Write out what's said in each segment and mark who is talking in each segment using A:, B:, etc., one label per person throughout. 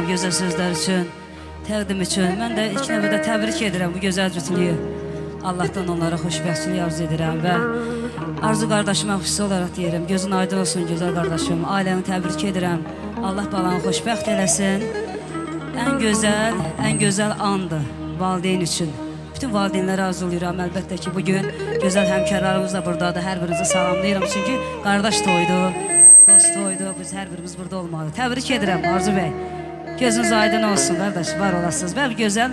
A: bu gözəl sözlər üçün, təqdim üçün. Mən də ilk növbədə təbrik edirəm bu gözəl cütlüyü. Allah'tan onlara xoşbəxtçilik arzu edirəm və Arzu qardaşıma xüsusi olaraq deyirəm, gözün aydın olsun gözəl qardaşım, ailəni təbrik edirəm. Allah balanı xoşbəxt eləsin. Ən gözəl andır valideyn üçün. Bütün valideynləri arzulayıram. Əlbəttə ki, bugün gözəl həmkarlarımız da buradadır. Hər birinizi salamlayıram. Çünki qardaş toydu, dost toydu. Biz hər birimiz burada olmalıyıq. Təbrik edirəm Arzu bəy. Gözünüz aydın olsun qardaş, var olasınız. Və gözəl,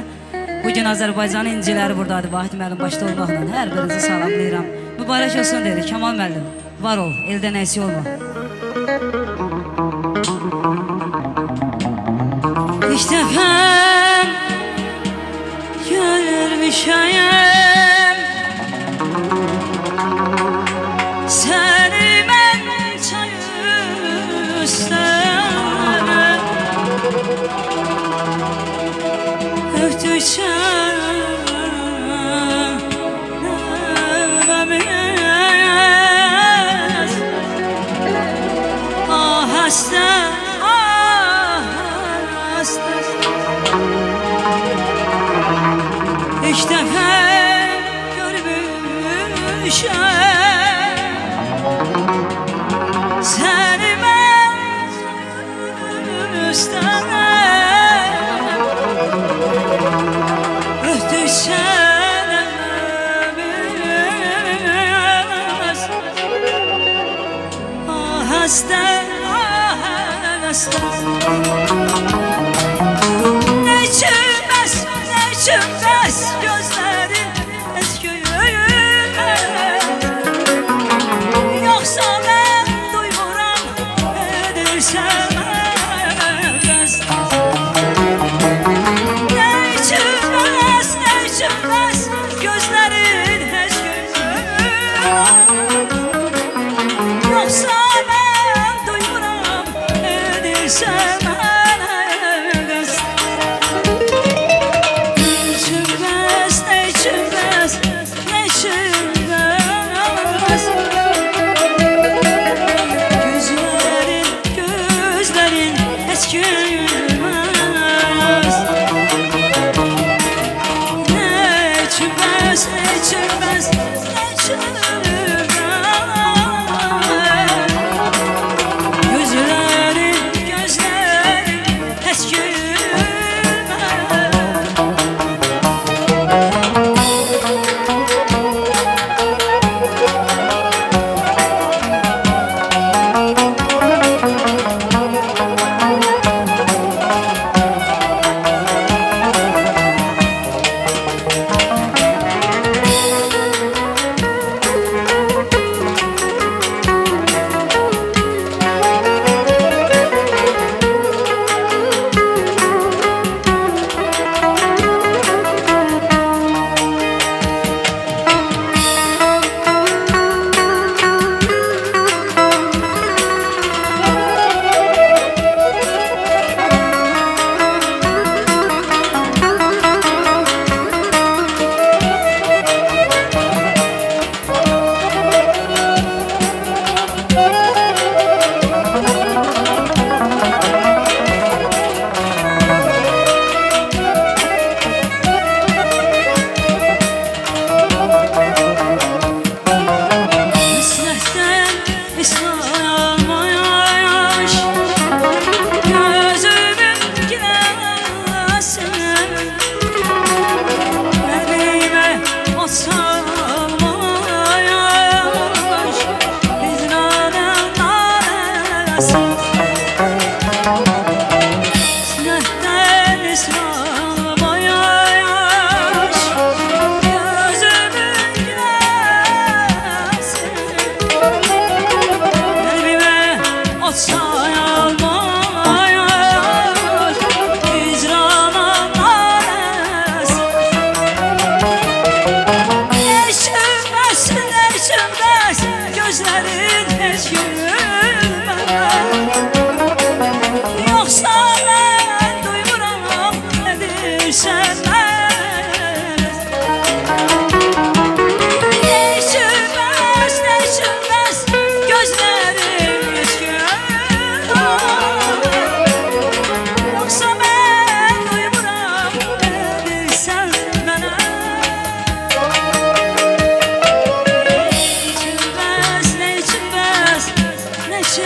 A: bugün Azərbaycanın inciləri buradadır. Vahid müəllim başda olmaqla hər birinizi salamlayıram. Mübarək olsun dedi Kamal müəllim. Var ol, eldən əksik olma. İlk dəfə görmüşəm səni mən çay üstə öpdükcə nəvəmiz ahəstə İlk dəfə görmüşəm səni mən üstənə öpdükcə nəvəmiz ahəstə nə üçün bəs gözlərin əsköyür yoxsa mən duymuram edirsən qəst nə üçün bəs gözlərin əsköyür yoxsa mən duymuram edirsən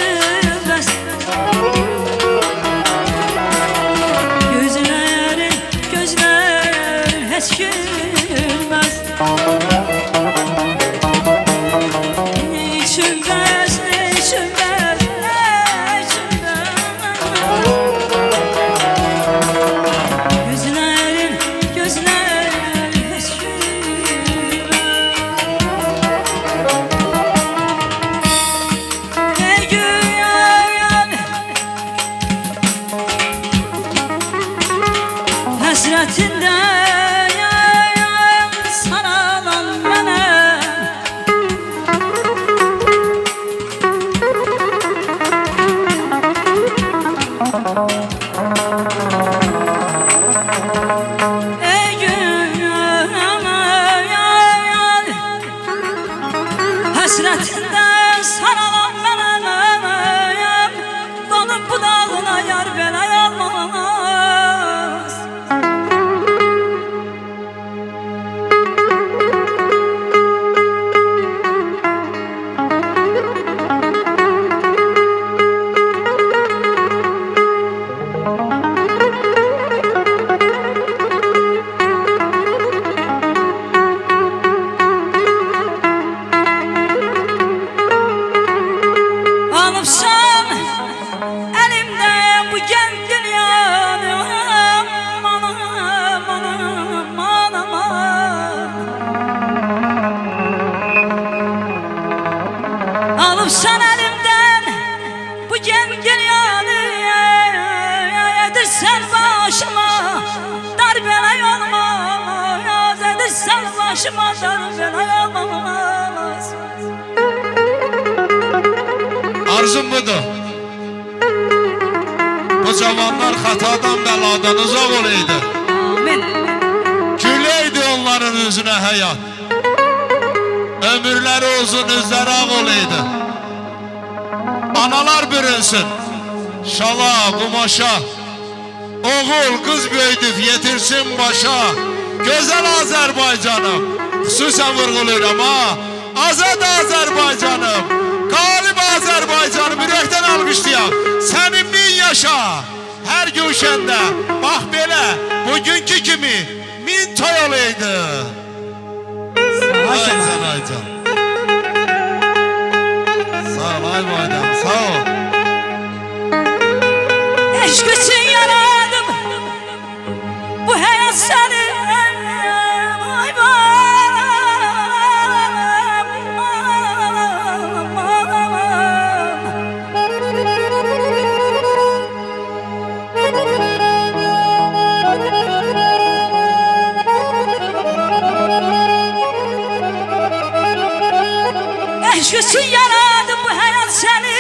A: gülmez. Gözlerin hiç gülmez. Ne içimdez, ne içimdez, ne içimdez. Gözlerin hiç gülmez. Ey güyan hasretinden saralan benim. Ey güyan hasretinden saralan benim. Donup budağına yar belay olmaz. Alıpsan elimden bu gen dünyanı. Aman aman aman aman. Alıpsan elimden bu gen dünyanı. Edirsen başıma darbelay olmaz. Edirsen başıma darbelay olmaz.
B: Arzum budur. Bu zamanlar hatadan beladan uzak olaydı.
A: Amin.
B: Güleydi onların yüzüne hayat. Ömürleri uzun, yüzleri ak olaydı. Analar bürünsün. Şala, kumaşa. Oğul, kız büyüdük yetirsin başa. Güzel Azerbaycanım. Xüsusən vurğuluyorum ha. Azad Azerbaycanım. Galip Azerbaycanım. Ürəkdən alqışlayaq. Sənin 1000 yaşa. Hər güşəndə. Bax belə. Bugünkü kimi 1000 toy olaydı. Aycan aycan. Sağ ol ay bayram. Sağ ol.
A: Eşk için yaradım bu hayat seni. Ay eşk için yaradım bu hayat seni.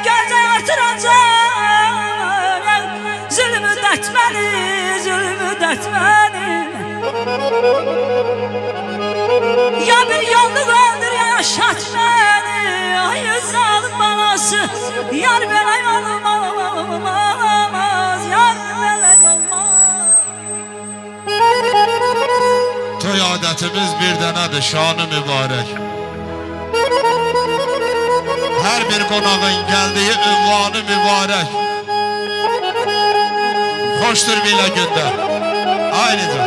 A: Gözə artıracaq zulmü dərtməni, zulmü dərtməni. Ya bir yolunu qaldır ya yaşat məni. Ay zalim balası yar belay olmaz. Yar belay olmaz.
B: Toy adətimiz bir dənədir, şanı mübarək. Hər bir qonağın gəldiyi ünvanı mübarək. Xoşdur belə gündə. Aynıca,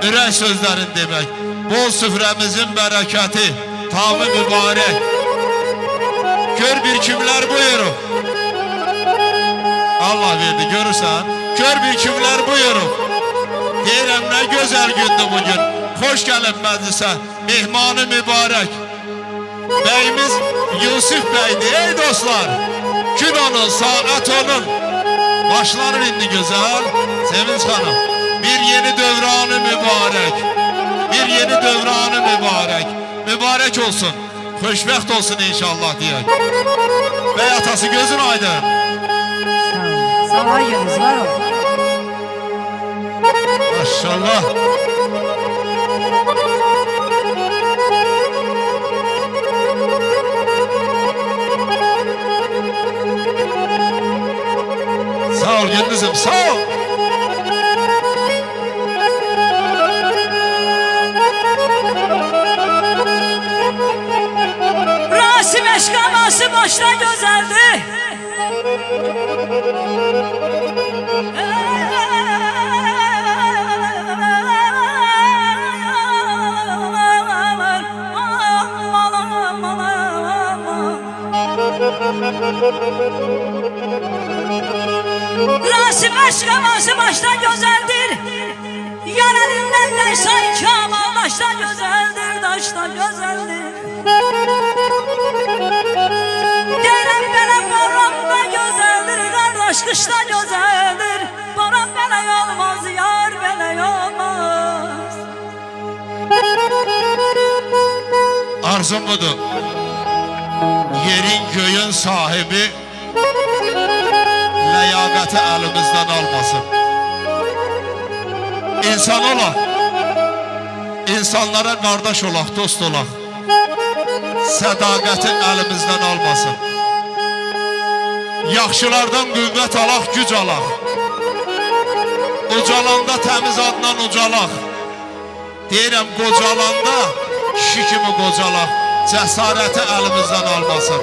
B: ürək sözlərin demək. Bol süfrəmizin bərəkəti, tamı mübarək. Gör bir kimlər buyurub. Allah verdi, görürsən. Gör bir kimlər buyurub. Deyirəm, nə gözəl gündür bugün. Xoş gəlin məclisə, mehmanı mübarək. Beyimiz Yusuf Bey'di ey dostlar. Gün onun, saat onun. Başlanır indi güzel Sevinç Hanım. Bir yeni dövranı mübarek. Bir yeni dövranı mübarek. Mübarek olsun. Xoşbəxt olsun inşallah diyək. Bey atası gözün aydın.
A: Sağ ol. Sağ ol. Yunus var ol.
B: Maşallah. Sağ ol Gündüz'üm, sağ ol.
A: başkaması başta güzeldi. Nasip başkaması başta güzeldir. Yar elinden de sanki ama taşta güzeldir, taşta güzeldir. Derem belem boran da güzeldir, kardeş kışta güzeldir. Boran beley olmaz, yar beley olmaz.
B: Arzum budur. Yerin göğün sahibi ləyaqəti əlimizdən almasın. İnsan olaq, insanlara qardaş olaq, dost olaq. Sədaqəti əlimizdən almasın. Yaxşılardan qüvvət alaq, güc alaq. Ucalanda təmiz adından ucalaq. Deyirəm, qocalanda kişi kimi qocalaq. Cəsarəti əlimizdən almasın.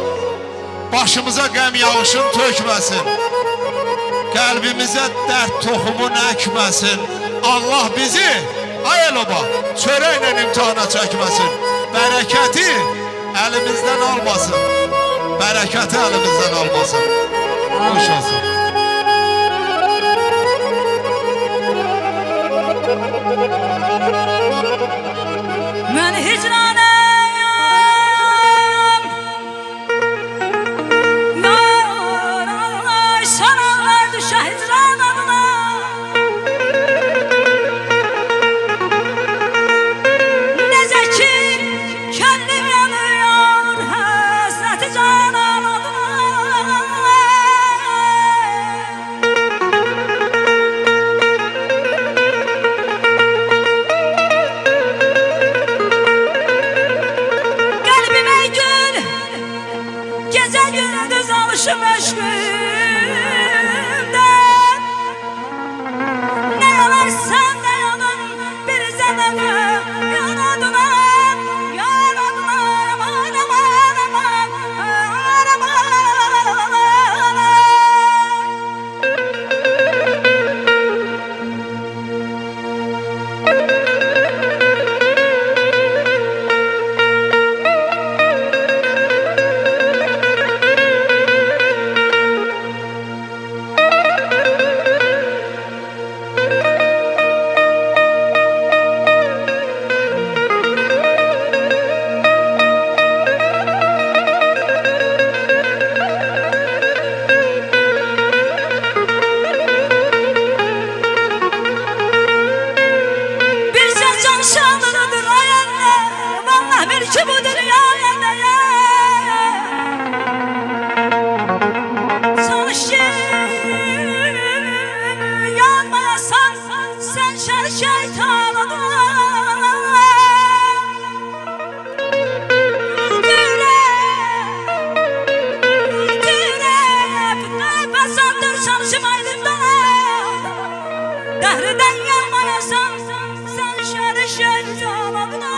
B: Başımıza qəm yağışın tökməsin. Qəlbimizə dərd toxumun əkməsin. Allah bizi, ay eloba, çörəklə imtihana çəkməsin. Bərəkəti əlimizdən almasın. Bərəkəti əlimizdən almasın. Hoş olsun.
A: Mən hicranəm, yar sanalar düşə hicran adına. Necə ki könlüm yanıyor həsrəti canan adına. Gece gündüz alışım aşkımdan. Ne yalarsan da yanın bir zememe. Yan adına, yan adına, aman aman aman, aman aman. Ki bu dünyaya değer. Çalış ki yanmayasan sen şer şeytan adına. Nefes aldır çalışım aydından. Dehriden yanmayasan sen şer şeytan adına.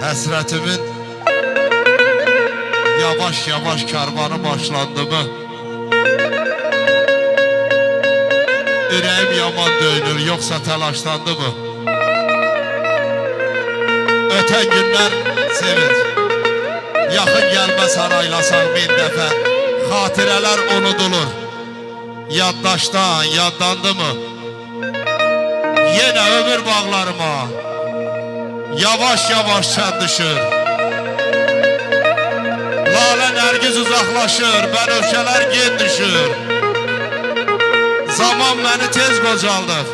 B: Həsrətimin yavaş-yavaş karvanı başlandı mı? Ürəyim yaman döyünür, yoxsa təlaşlandı mı? Ötən günlər sevir. Yaxın gəlmə saraylasan min dəfə. Xatirələr unudulur. Yaddaşdan, yaddandı mı? Yenə ömür bağlarıma yavaş-yavaş sən düşür. Lalə nərgiz uzaqlaşır, bənövşələr gen düşür. Zaman məni tez qocaldıb.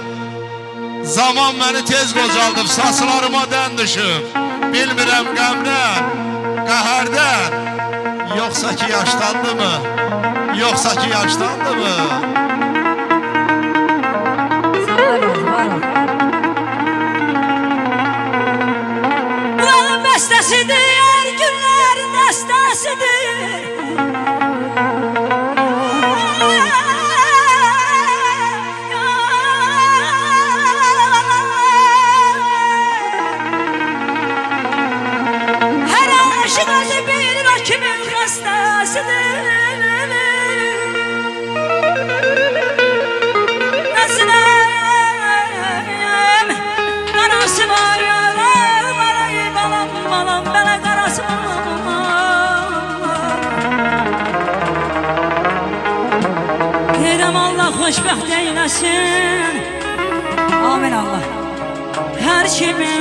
B: Zaman məni tez qocaldıb, saçlarıma dən düşüb. Bilmirəm qəmdən, qəhərdən, yoxsa ki yaşlandı mı? Yoxsa ki yaşlandı mı?
A: Dəstəsidir, günlərin dəstəsidir. xoşbəxt eyləsin. Amin Allah. Hər kimi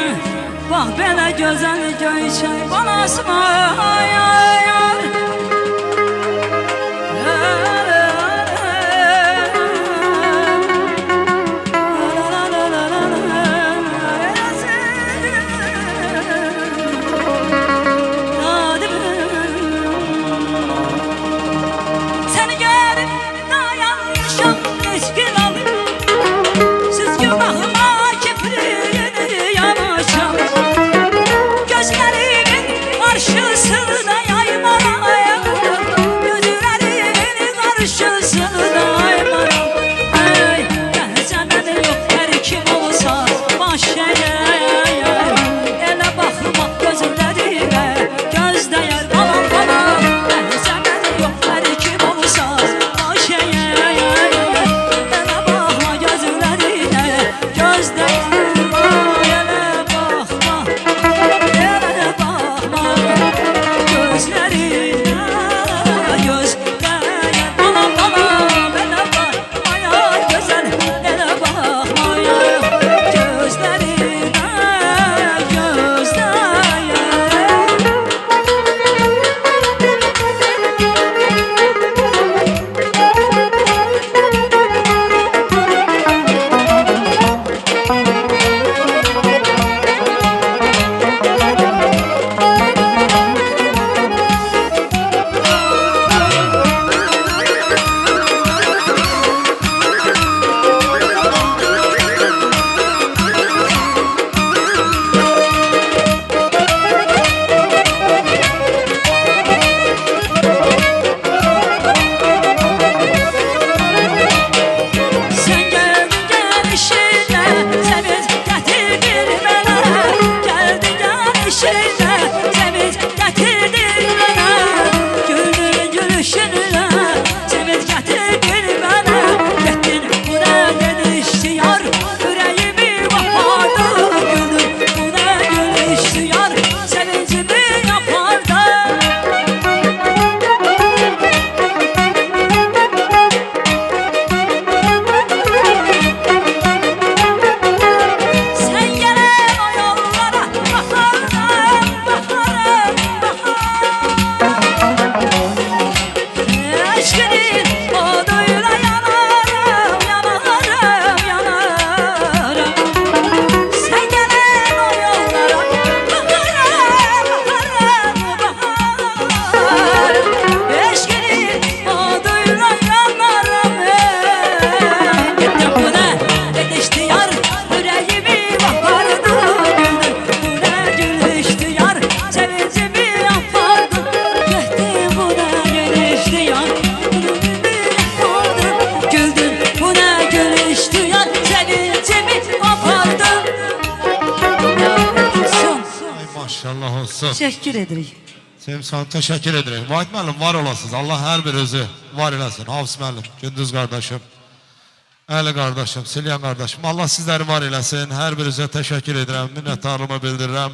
A: bax belə gözəl göyçək balası var. Seni görüp dayanmışam eski alıp siz günahıma kipriğini yanaşam. Gözlerimin karşısında yaymaram, gözlerimin karşısında yaymaram. Ey gecəməni yox hər kim olsa baş əyər, elə baxma gözlərimə göz dəyər balam balam. Gecəməni yox hər kim olsa baş əyər, elə baxma gözlərimə göz dəyər.
B: Maşallah olsun.
A: Teşekkür edirik.
B: Sevim sana teşekkür ederim. Vahit müəllim var olasınız. Allah her birinizi var eləsin. Hafız müəllim, Gündüz kardeşim, Əli kardeşim, Silyan kardeşim. Allah sizleri var eləsin. Her birinize teşekkür ederim. Minnətdarlığımı bildirirəm.